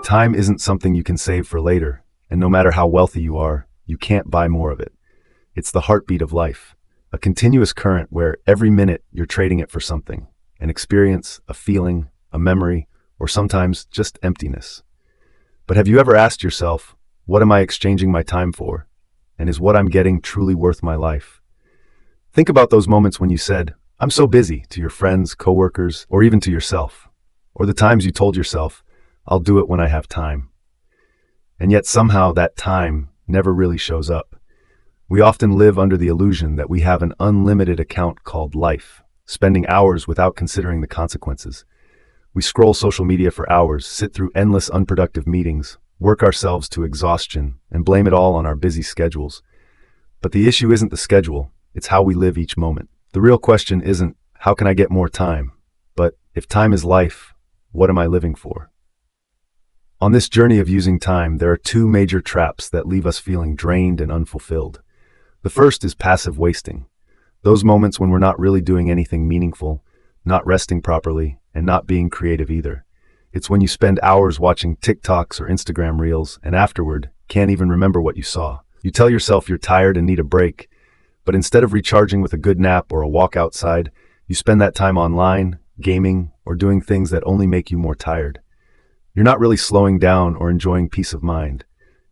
Time isn't something you can save for later, and no matter how wealthy you are, you can't buy more of it. It's the heartbeat of life, a continuous current where every minute you're trading it for something, an experience, a feeling, a memory, or sometimes just emptiness. But have you ever asked yourself, what am I exchanging my time for? And is what I'm getting truly worth my life? Think about those moments when you said, I'm so busy, to your friends, coworkers, or even to yourself. Or the times you told yourself, I'll do it when I have time. And yet somehow that time never really shows up. We often live under the illusion that we have an unlimited account called life, spending hours without considering the consequences. We scroll social media for hours, sit through endless unproductive meetings, work ourselves to exhaustion, and blame it all on our busy schedules. But the issue isn't the schedule, it's how we live each moment. The real question isn't, how can I get more time? But if time is life, what am I living for? On this journey of using time, there are two major traps that leave us feeling drained and unfulfilled. The first is passive wasting. Those moments when we're not really doing anything meaningful, not resting properly, and not being creative either. It's when you spend hours watching TikToks or Instagram reels and afterward can't even remember what you saw. You tell yourself you're tired and need a break, but instead of recharging with a good nap or a walk outside, you spend that time online, gaming, or doing things that only make you more tired. You're not really slowing down or enjoying peace of mind.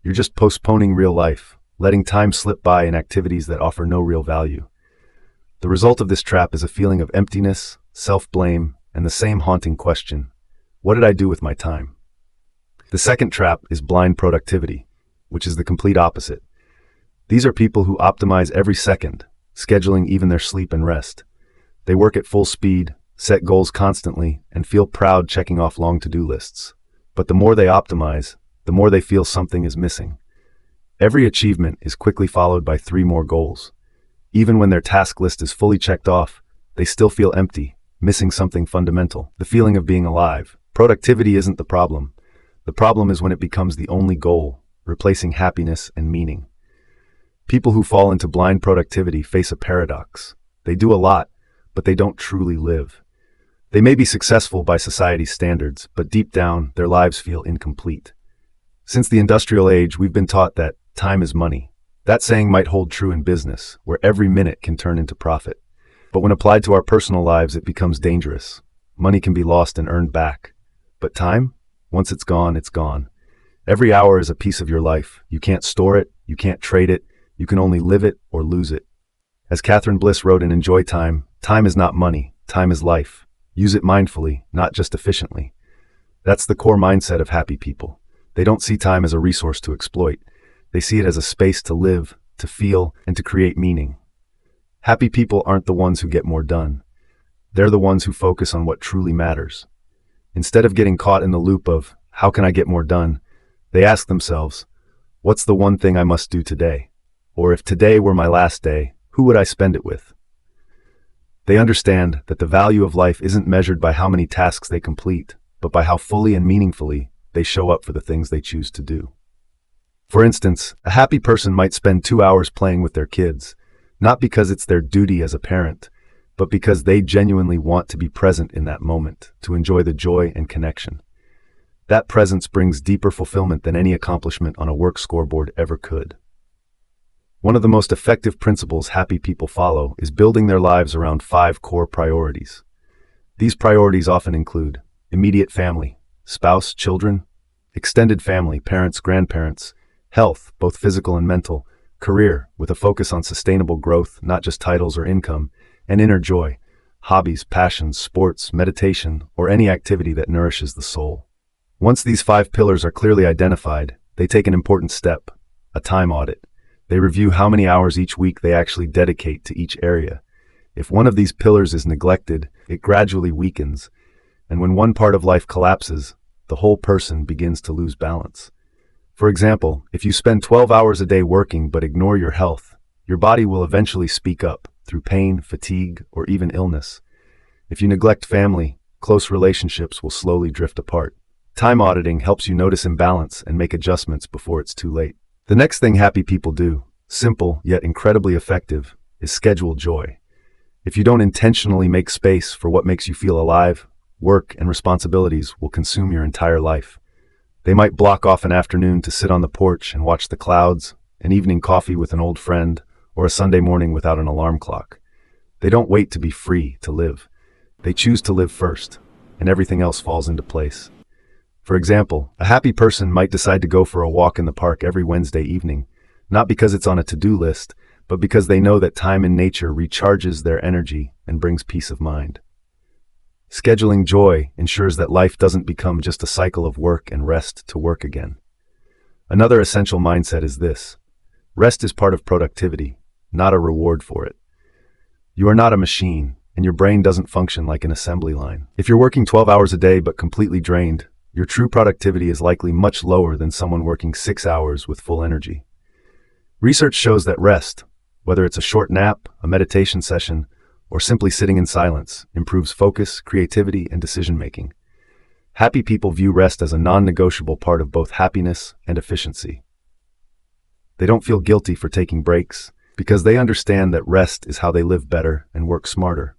You're just postponing real life, letting time slip by in activities that offer no real value. The result of this trap is a feeling of emptiness, self-blame, and the same haunting question, what did I do with my time? The second trap is blind productivity, which is the complete opposite. These are people who optimize every second, scheduling even their sleep and rest. They work at full speed, set goals constantly, and feel proud checking off long to-do lists. But the more they optimize, the more they feel something is missing. Every achievement is quickly followed by 3 more goals. Even when their task list is fully checked off, they still feel empty, missing something fundamental, the feeling of being alive. Productivity isn't the problem. The problem is when it becomes the only goal, replacing happiness and meaning. People who fall into blind productivity face a paradox. They do a lot, but they don't truly live. They may be successful by society's standards, but deep down, their lives feel incomplete. Since the industrial age, we've been taught that time is money. That saying might hold true in business, where every minute can turn into profit. But when applied to our personal lives, it becomes dangerous. Money can be lost and earned back. But time? Once it's gone, it's gone. Every hour is a piece of your life. You can't store it, you can't trade it, you can only live it or lose it. As Catherine Bliss wrote in Enjoy Time, time is not money, time is life. Use it mindfully, not just efficiently. That's the core mindset of happy people. They don't see time as a resource to exploit. They see it as a space to live, to feel, and to create meaning. Happy people aren't the ones who get more done. They're the ones who focus on what truly matters. Instead of getting caught in the loop of, how can I get more done? They ask themselves, what's the one thing I must do today? Or if today were my last day, who would I spend it with? They understand that the value of life isn't measured by how many tasks they complete, but by how fully and meaningfully they show up for the things they choose to do. For instance, a happy person might spend 2 hours playing with their kids, not because it's their duty as a parent, but because they genuinely want to be present in that moment, to enjoy the joy and connection. That presence brings deeper fulfillment than any accomplishment on a work scoreboard ever could. One of the most effective principles happy people follow is building their lives around 5 core priorities. These priorities often include immediate family, spouse, children, extended family, parents, grandparents, health, both physical and mental, career, with a focus on sustainable growth, not just titles or income, and inner joy, hobbies, passions, sports, meditation, or any activity that nourishes the soul. Once these 5 pillars are clearly identified, they take an important step, a time audit. They review how many hours each week they actually dedicate to each area. If one of these pillars is neglected, it gradually weakens, and when one part of life collapses, the whole person begins to lose balance. For example, if you spend 12 hours a day working but ignore your health, your body will eventually speak up through pain, fatigue, or even illness. If you neglect family, close relationships will slowly drift apart. Time auditing helps you notice imbalance and make adjustments before it's too late. The next thing happy people do, simple yet incredibly effective, is schedule joy. If you don't intentionally make space for what makes you feel alive, work and responsibilities will consume your entire life. They might block off an afternoon to sit on the porch and watch the clouds, an evening coffee with an old friend, or a Sunday morning without an alarm clock. They don't wait to be free to live. They choose to live first, and everything else falls into place. For example, a happy person might decide to go for a walk in the park every Wednesday evening, not because it's on a to-do list, but because they know that time in nature recharges their energy and brings peace of mind. Scheduling joy ensures that life doesn't become just a cycle of work and rest to work again. Another essential mindset is this: rest is part of productivity, not a reward for it. You are not a machine, and your brain doesn't function like an assembly line. If you're working 12 hours a day but completely drained, your true productivity is likely much lower than someone working 6 hours with full energy. Research shows that rest, whether it's a short nap, a meditation session, or simply sitting in silence, improves focus, creativity, and decision-making. Happy people view rest as a non-negotiable part of both happiness and efficiency. They don't feel guilty for taking breaks, because they understand that rest is how they live better and work smarter.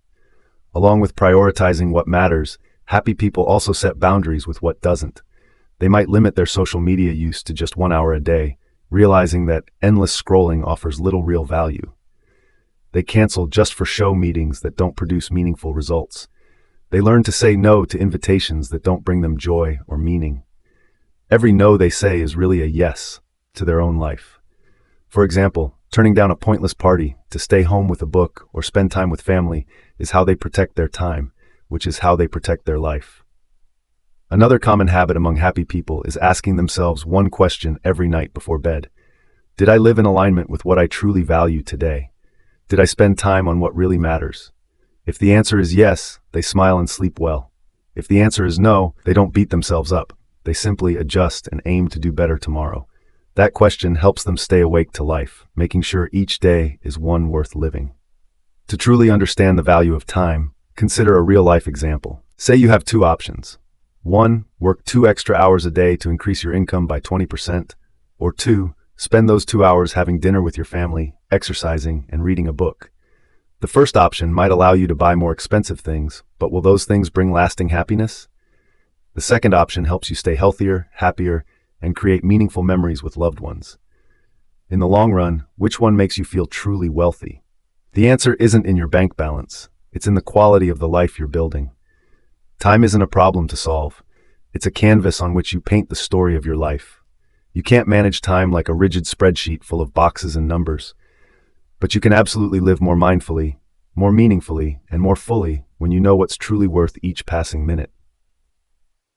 Along with prioritizing what matters, happy people also set boundaries with what doesn't. They might limit their social media use to just 1 hour a day, realizing that endless scrolling offers little real value. They cancel just-for-show meetings that don't produce meaningful results. They learn to say no to invitations that don't bring them joy or meaning. Every no they say is really a yes to their own life. For example, turning down a pointless party to stay home with a book or spend time with family is how they protect their time, which is how they protect their life. Another common habit among happy people is asking themselves one question every night before bed. Did I live in alignment with what I truly value today? Did I spend time on what really matters? If the answer is yes, they smile and sleep well. If the answer is no, they don't beat themselves up. They simply adjust and aim to do better tomorrow. That question helps them stay awake to life, making sure each day is one worth living. To truly understand the value of time, consider a real-life example. Say you have two options. 1. Work 2 extra hours a day to increase your income by 20%. Or 2. Spend those 2 hours having dinner with your family, exercising, and reading a book. The first option might allow you to buy more expensive things, but will those things bring lasting happiness? The second option helps you stay healthier, happier, and create meaningful memories with loved ones. In the long run, which one makes you feel truly wealthy? The answer isn't in your bank balance. It's in the quality of the life you're building. Time isn't a problem to solve. It's a canvas on which you paint the story of your life. You can't manage time like a rigid spreadsheet full of boxes and numbers. But you can absolutely live more mindfully, more meaningfully, and more fully when you know what's truly worth each passing minute.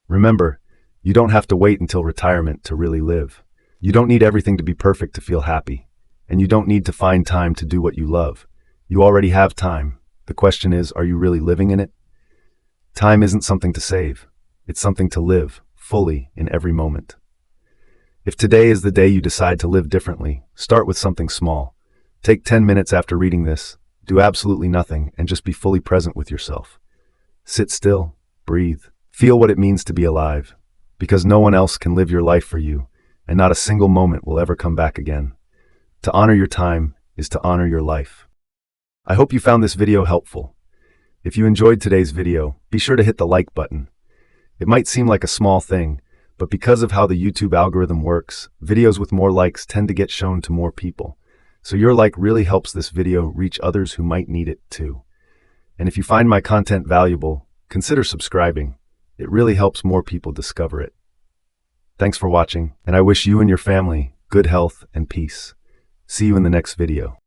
Remember, you don't have to wait until retirement to really live. You don't need everything to be perfect to feel happy. And you don't need to find time to do what you love. You already have time. The question is, are you really living in it? Time isn't something to save. It's something to live, fully, in every moment. If today is the day you decide to live differently, start with something small. Take 10 minutes after reading this, do absolutely nothing, and just be fully present with yourself. Sit still, breathe, feel what it means to be alive. Because no one else can live your life for you, and not a single moment will ever come back again. To honor your time is to honor your life. I hope you found this video helpful. If you enjoyed today's video, be sure to hit the like button. It might seem like a small thing, but because of how the YouTube algorithm works, videos with more likes tend to get shown to more people. So your like really helps this video reach others who might need it too. And if you find my content valuable, consider subscribing. It really helps more people discover it. Thanks for watching, and I wish you and your family good health and peace. See you in the next video.